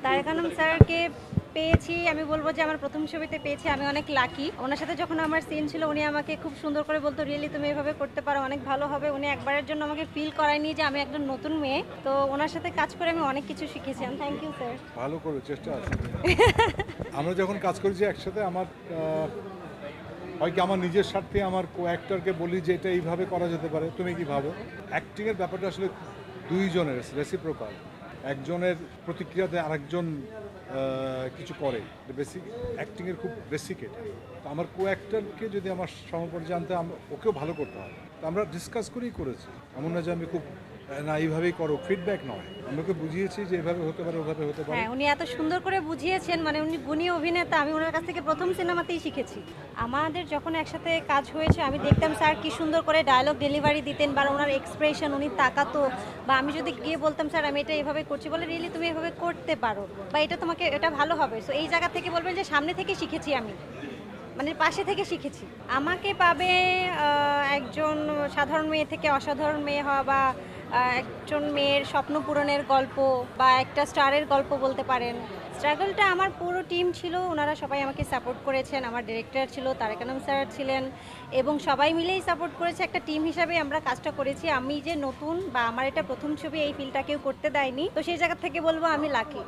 তারেক আনাম স্যারকে পেয়েছি, আমি বলবো যে আমার প্রথম ছবিতে পেয়েছি, আমি অনেক লাকি। ওনার সাথে যখন আমার সিন ছিল উনি আমাকে খুব সুন্দর করে বলতো, রিয়েলি তুমি এভাবে করতে পারো, অনেক ভালো হবে। উনি একবারের জন্য আমাকে ফিল করায়নি যে আমি একজন নতুন মেয়ে। তো ওনার সাথে কাজ করে আমি অনেক কিছু শিখেছি। Thank you sir. ভালো করে চেষ্টা আছে। আমরা যখন কাজ করেছি একসাথে, আমার হয় কি আমার নিজের স্বার্থে আমার কো অ্যাক্টরকে বলি যে এটা এইভাবে করা যেতে পারে, তুমি কি ভাবো? অ্যাক্টিংয়ের ব্যাপারটা আসলে দুইজনের রেসিপ্রোকাল। একজনের প্রতিক্রিয়াতে আরেকজন কিছু করে, বেসিক অ্যাক্টিংয়ের খুব বেসিক এটা। তো আমার কো অ্যাক্টরকে যদি আমার সমপর্যায়ে আনতে, ওকেও ভালো করতে হবে। তো আমরা ডিসকাস করেই করেছি, এমন না যে আমি খুব না এইভাবেই করো, ফিডব্যাক নয়, আমাকে বুঝিয়েছি যে এভাবে হতে পারে, ওভাবে হতে পারে। হ্যাঁ, উনি এত সুন্দর করে বুঝিয়েছেন, মানে উনি গুণী অভিনেতা। আমি ওনার কাছ থেকে প্রথম সিনেমাতেই শিখেছি। আমাদের যখন একসাথে কাজ হয়েছে আমি দেখতাম স্যার কি সুন্দর করে ডায়লগ ডেলিভারি দিতেন, বা ওনার এক্সপ্রেশন, উনি তাকাতো, বা আমি যদি গিয়ে বলতাম স্যার আমি এটা এভাবে করছি, বলে রিয়েলি তুমি এভাবে করতে পারো, বা এটা তোমাকে এটা ভালো হবে। সো এই জায়গা থেকে বলবেন যে সামনে থেকে শিখেছি আমি, মানে পাশে থেকে শিখেছি। আমাকে পাবে একজন সাধারণ মেয়ে থেকে অসাধারণ মেয়ে হওয়া, বা একজন মেয়ের স্বপ্ন পূরণের গল্প, বা একটা স্টারের গল্প বলতে পারেন। স্ট্রাগলটা আমার পুরো টিম ছিল, ওনারা সবাই আমাকে সাপোর্ট করেছেন। আমার ডিরেক্টর ছিল, তারেক আনাম স্যার ছিলেন, এবং সবাই মিলেই সাপোর্ট করেছে। একটা টিম হিসাবে আমরা কাজটা করেছি। আমি যে নতুন, বা আমার এটা প্রথম ছবি, এই ফিলটা কেউ করতে দেয়নি। তো সেই জায়গা থেকে বলবো আমি লাকি।